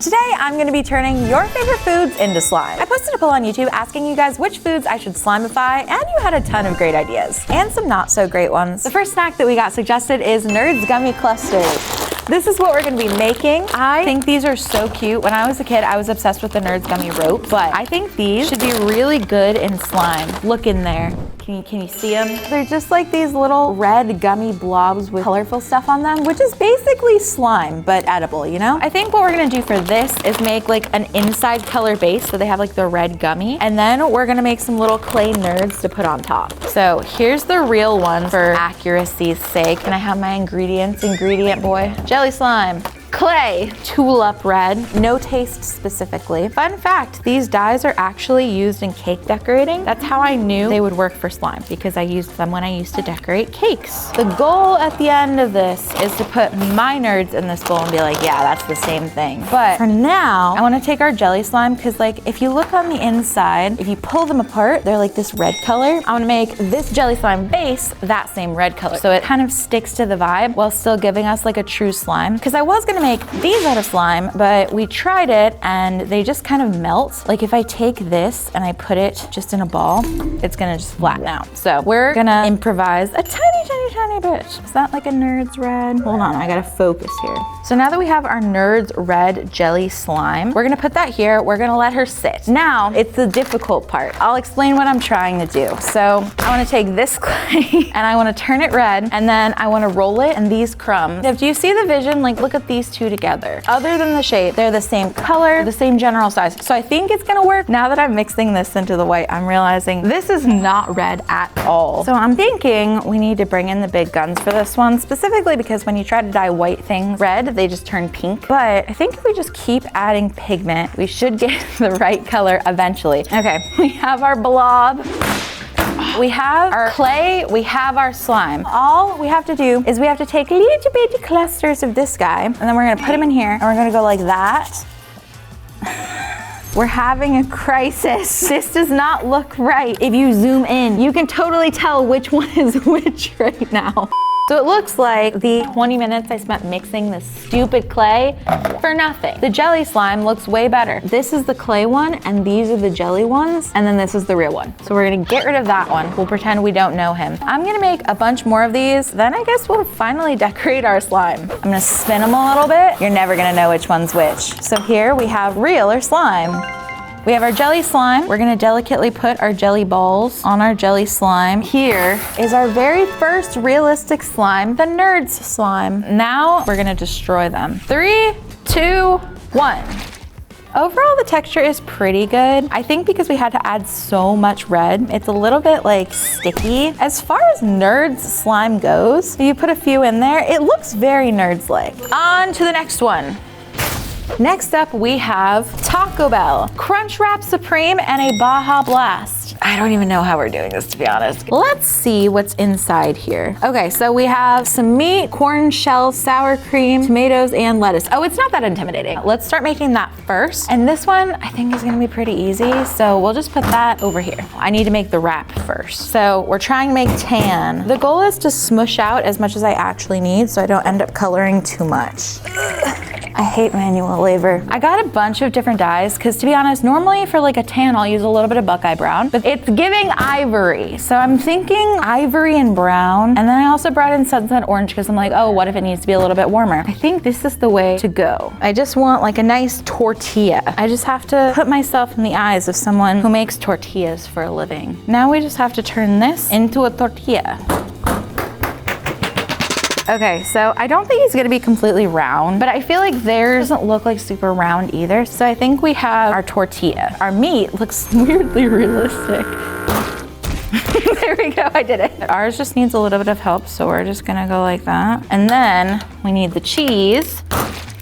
Today, I'm gonna be turning your favorite foods into slime. I posted a poll on YouTube asking you guys which foods I should slimify, and you had a ton of great ideas, and some not so great ones. The first snack that we got suggested is Nerds Gummy Clusters. This is what we're gonna be making. I think these are so cute. When I was a kid, I was obsessed with the Nerds Gummy rope, but I think these should be really good in slime. Look in there. Can you see them? They're just like these little red gummy blobs with colorful stuff on them, which is basically slime, but edible, you know? I think what we're gonna do for this is make like an inside color base, so they have like the red gummy, and then we're gonna make some little clay nerds to put on top. So here's the real one for accuracy's sake. Can I have my ingredients, ingredient boy? Jelly slime. Clay, tulip red, no taste specifically. Fun fact, these dyes are actually used in cake decorating. That's how I knew they would work for slime, because I used them when I used to decorate cakes. The goal at the end of this is to put my nerds in this bowl and be like, yeah, that's the same thing. But for now, I wanna take our jelly slime, because like if you look on the inside, if you pull them apart, they're like this red color. I wanna make this jelly slime base that same red color, so it kind of sticks to the vibe while still giving us like a true slime. Because I was gonna make these out of slime, but we tried it and they just kind of melt. Like if I take this and I put it just in a ball, it's gonna just flatten out. So we're gonna improvise a tiny bit. Is that like a Nerds red? Hold on, I gotta focus here. So now that we have our Nerds red jelly slime, we're gonna put that here. We're gonna let her sit. Now it's the difficult part. I'll explain what I'm trying to do. So I wanna take this clay and I wanna turn it red, and then I wanna roll it in these crumbs. If you see the vision, like look at these two together. Other than the shape, they're the same color, the same general size. So I think it's gonna work. Now that I'm mixing this into the white, I'm realizing this is not red at all. So I'm thinking we need to bring in the big guns for this one, specifically because when you try to dye white things red, they just turn pink. But I think if we just keep adding pigment, we should get the right color eventually. Okay, we have our blob. We have our clay, we have our slime. All we have to do is we have to take little bitty clusters of this guy, and then we're gonna put him in here, and we're gonna go like that. We're having a crisis. This does not look right. If you zoom in, you can totally tell which one is which right now. So it looks like the 20 minutes I spent mixing this stupid clay for nothing. The jelly slime looks way better. This is the clay one, and these are the jelly ones, and then this is the real one. So we're gonna get rid of that one. We'll pretend we don't know him. I'm gonna make a bunch more of these, then I guess we'll finally decorate our slime. I'm gonna spin them a little bit. You're never gonna know which one's which. So here we have real or slime. We have our jelly slime. We're gonna delicately put our jelly balls on our jelly slime. Here is our very first realistic slime, the Nerds slime. Now we're gonna destroy them. 3, 2, 1. Overall, the texture is pretty good. I think because we had to add so much red, it's a little bit like sticky. As far as Nerds slime goes, if you put a few in there, it looks very Nerds-like. On to the next one. Next up, we have Taco Bell, Crunch Wrap Supreme, and a Baja Blast. I don't even know how we're doing this, to be honest. Let's see what's inside here. Okay, so we have some meat, corn shells, sour cream, tomatoes, and lettuce. Oh, it's not that intimidating. Let's start making that first. And this one, I think is gonna be pretty easy, so we'll just put that over here. I need to make the wrap first. So we're trying to make tan. The goal is to smush out as much as I actually need so I don't end up coloring too much. I hate manual labor. I got a bunch of different dyes because, to be honest, normally for like a tan, I'll use a little bit of Buckeye Brown, but it's giving ivory. So I'm thinking ivory and brown. And then I also brought in Sunset Orange because I'm like, oh, what if it needs to be a little bit warmer? I think this is the way to go. I just want like a nice tortilla. I just have to put myself in the eyes of someone who makes tortillas for a living. Now we just have to turn this into a tortilla. Okay, so I don't think he's gonna be completely round, but I feel like theirs doesn't look like super round either. So I think we have our tortilla. Our meat looks weirdly realistic. There we go, I did it. Ours just needs a little bit of help, so we're just gonna go like that. And then we need the cheese.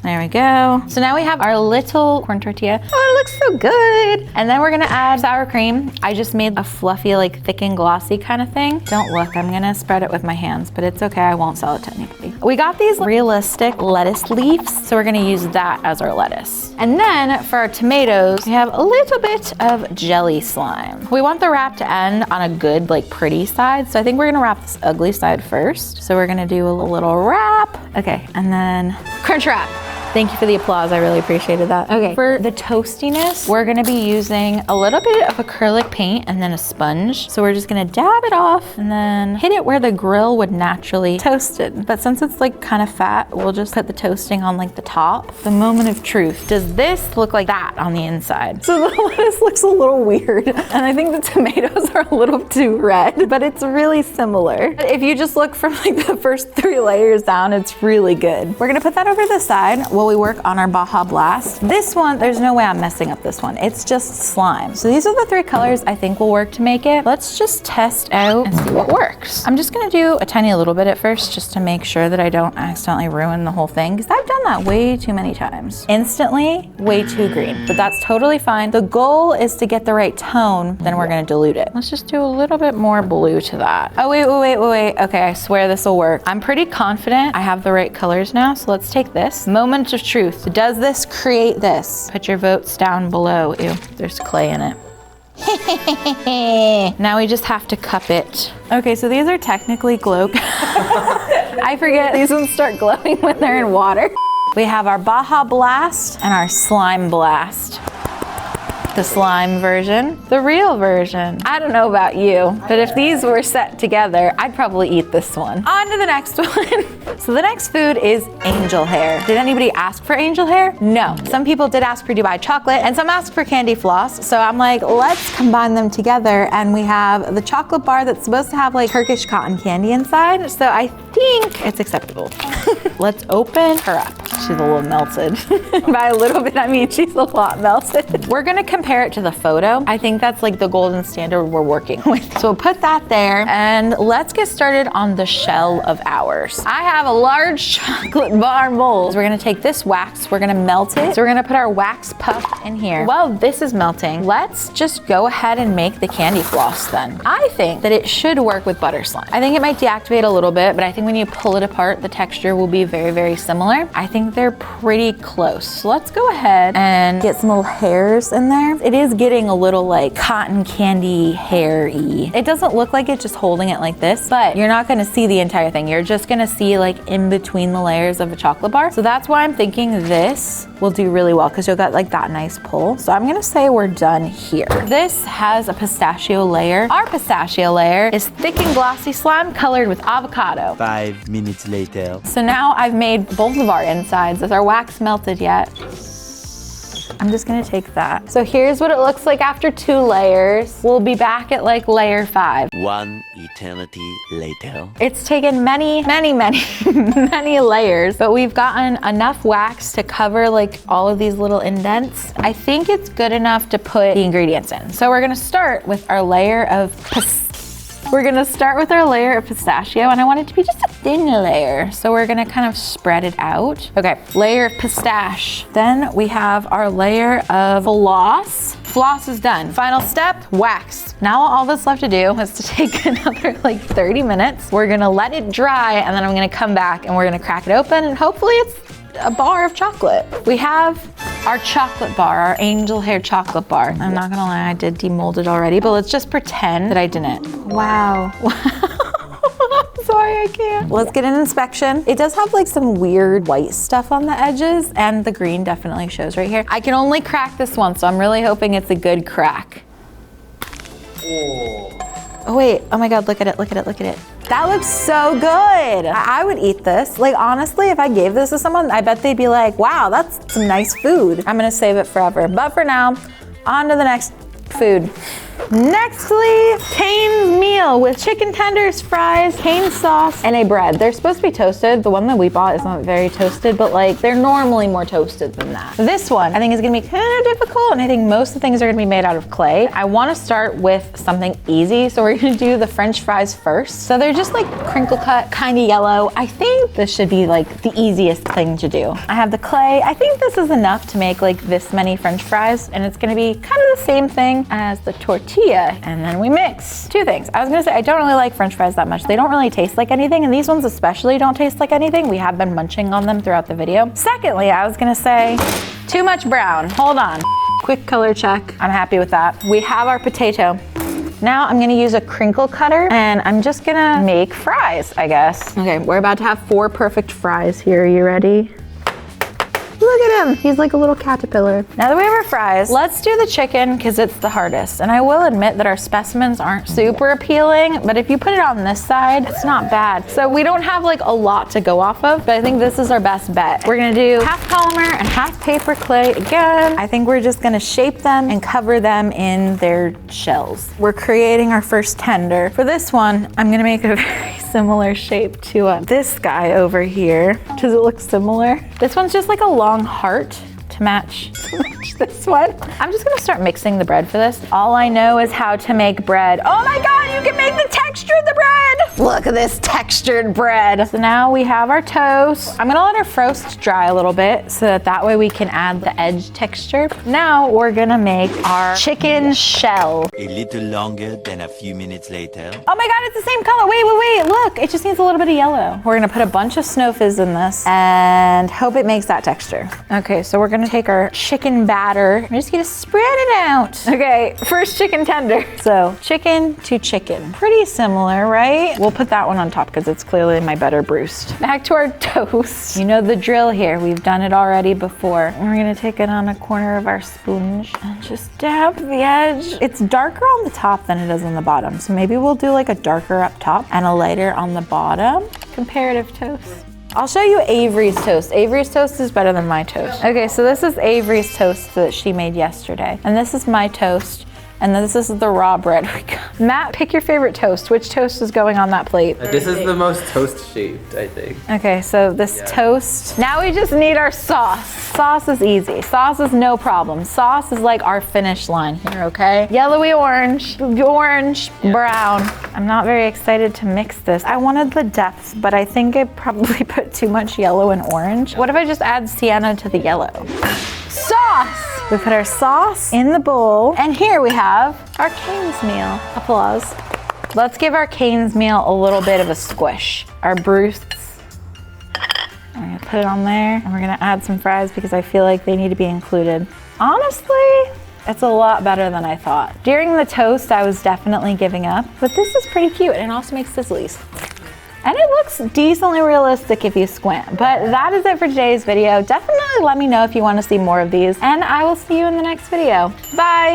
There we go. So now we have our little corn tortilla. Oh, it looks so good. And then we're gonna add sour cream. I just made a fluffy, like thick and glossy kind of thing. Don't look, I'm gonna spread it with my hands, but it's okay, I won't sell it technically. We got these realistic lettuce leaves, so we're gonna use that as our lettuce. And then for our tomatoes, we have a little bit of jelly slime. We want the wrap to end on a good, like pretty side, so I think we're gonna wrap this ugly side first. So we're gonna do a little wrap. Okay, and then crunch wrap. Thank you for the applause. I really appreciated that. Okay, for the toastiness, we're gonna be using a little bit of acrylic paint and then a sponge. So we're just gonna dab it off and then hit it where the grill would naturally toast it. But since it's like kind of fat, we'll just put the toasting on like the top. The moment of truth. Does this look like that on the inside? So the lettuce looks a little weird. And I think the tomatoes are a little too red, but it's really similar. If you just look from like the first 3 layers down, it's really good. We're gonna put that over to the side while we work on our Baja Blast. This one, there's no way I'm messing up this one. It's just slime. So these are the 3 colors I think will work to make it. Let's just test out and see what works. I'm just gonna do a tiny little bit at first just to make sure that I don't accidentally ruin the whole thing, because I've done that way too many times. Instantly, way too green, but that's totally fine. The goal is to get the right tone, then we're gonna dilute it. Let's just do a little bit more blue to that. Oh, wait. Okay, I swear this will work. I'm pretty confident I have the right colors now, so let's take this. Moment of truth. Does this create this? Put your votes down below. Ew, there's clay in it. Now we just have to cup it. Okay, so these are technically glow. I forget these ones start glowing when they're in water. We have our Baja Blast and our Slime Blast. The slime version, the real version. I don't know about you, but if these were set together, I'd probably eat this one. On to the next one. So the next food is angel hair. Did anybody ask for angel hair? No. Some people did ask for Dubai chocolate and some asked for candy floss. So I'm like, let's combine them together. And we have the chocolate bar that's supposed to have like Turkish cotton candy inside. So I think it's acceptable. Let's open her up. She's a little melted. By a little bit, I mean she's a lot melted. We're gonna compare it to the photo. I think that's like the golden standard we're working with. So we'll put that there and let's get started on the shell of ours. I have a large chocolate bar mold. We're gonna take this wax, we're gonna melt it. So we're gonna put our wax puff in here. While this is melting, let's just go ahead and make the candy floss then. I think that it should work with butter slime. I think it might deactivate a little bit, but I think when you pull it apart, the texture will be very, very similar. I think they're pretty close. So let's go ahead and get some little hairs in there. It is getting a little like cotton candy hair-y. It doesn't look like it just holding it like this, but you're not gonna see the entire thing. You're just gonna see like in between the layers of a chocolate bar. So that's why I'm thinking this will do really well because you'll get like that nice pull. So I'm gonna say we're done here. This has a pistachio layer. Our pistachio layer is thick and glossy slime colored with avocado. 5 minutes later. So now I've made both of our insides. Is our wax melted yet? I'm just gonna take that. So here's what it looks like after 2 layers. We'll be back at like layer 5. 1 eternity later. It's taken many layers, but we've gotten enough wax to cover like all of these little indents. I think it's good enough to put the ingredients in. So we're gonna start with our layer of pistachio, and I want it to be just a thin layer. So we're gonna kind of spread it out. Okay, layer of pistache. Then we have our layer of floss. Floss is done. Final step, wax. Now all that's left to do is to take another like 30 minutes. We're gonna let it dry, and then I'm gonna come back and we're gonna crack it open, and hopefully it's a bar of chocolate. We have our chocolate bar, our angel hair chocolate bar. I'm not gonna lie, I did demold it already, but let's just pretend that I didn't. Wow. I'm sorry, I can't. Let's get an inspection. It does have like some weird white stuff on the edges, and the green definitely shows right here. I can only crack this one, so I'm really hoping it's a good crack. Oh wait, oh my God, look at it. That looks so good. I would eat this. Like honestly, if I gave this to someone, I bet they'd be like, wow, that's some nice food. I'm gonna save it forever. But for now, on to the next food. Nextly, Cane's meal with chicken tenders, fries, cane sauce, and a bread. They're supposed to be toasted. The one that we bought is not very toasted, but like they're normally more toasted than that. This one I think is gonna be kind of difficult, and I think most of the things are gonna be made out of clay. I wanna start with something easy, so we're gonna do the French fries first. So they're just like crinkle cut, kind of yellow. I think this should be like the easiest thing to do. I have the clay. I think this is enough to make like this many French fries, and it's gonna be kind of the same thing as the tortilla, and then we mix. 2 things. I was gonna say, I don't really like French fries that much. They don't really taste like anything, and these ones especially don't taste like anything. We have been munching on them throughout the video. Secondly, I was gonna say, too much brown. Hold on. Quick color check. I'm happy with that. We have our potato. Now I'm gonna use a crinkle cutter, and I'm just gonna make fries, I guess. Okay, we're about to have 4 perfect fries here. Are you ready? him. He's like a little caterpillar. Now that we have our fries, let's do the chicken because it's the hardest. And I will admit that our specimens aren't super appealing, but if you put it on this side, it's not bad. So we don't have like a lot to go off of, but I think this is our best bet. We're gonna do half polymer and half paper clay again. I think we're just gonna shape them and cover them in their shells. We're creating our first tender. For this one, I'm gonna make a very similar shape to this guy over here. Does it look similar? This one's just like a long heart to match this one. I'm just gonna start mixing the bread for this. All I know is how to make bread. Oh my God, you can make the texture of the bread. Look at this textured bread. So now we have our toast. I'm gonna let our roast dry a little bit so that way we can add the edge texture. Now we're gonna make our chicken shell. A little longer than a few minutes later. Oh my God, it's the same color. Wait, look, it just needs a little bit of yellow. We're gonna put a bunch of snow fizz in this and hope it makes that texture. Okay, so we're gonna take our chicken batter. I'm just gonna spread it out. Okay, first chicken tender. So chicken to chicken. Pretty similar, right? We'll put that one on top because it's clearly my better bruised. Back to our toast. You know the drill here. We've done it already before. We're gonna take it on a corner of our sponge and just dab the edge. It's darker on the top than it is on the bottom. So maybe we'll do like a darker up top and a lighter on the bottom. Comparative toast. I'll show you Avery's toast. Avery's toast is better than my toast. Okay, so this is Avery's toast that she made yesterday. And this is my toast. And then this is the raw bread we got. Matt, pick your favorite toast. Which toast is going on that plate? This is the most toast shaped, I think. Okay, so this toast. Now we just need our sauce. Sauce is easy. Sauce is no problem. Sauce is like our finish line here, okay? Yellowy orange, brown. I'm not very excited to mix this. I wanted the depth, but I think I probably put too much yellow and orange. What if I just add sienna to the yellow? Sauce! We put our sauce in the bowl, and here we have our Cane's meal. Applause. Let's give our Cane's meal a little bit of a squish. Our bruists. I'm gonna put it on there, and we're gonna add some fries because I feel like they need to be included. Honestly, it's a lot better than I thought. During the toast, I was definitely giving up, but this is pretty cute, and it also makes sizzlies. And it looks decently realistic if you squint. But that is it for today's video. Definitely let me know if you want to see more of these, and I will see you in the next video. Bye.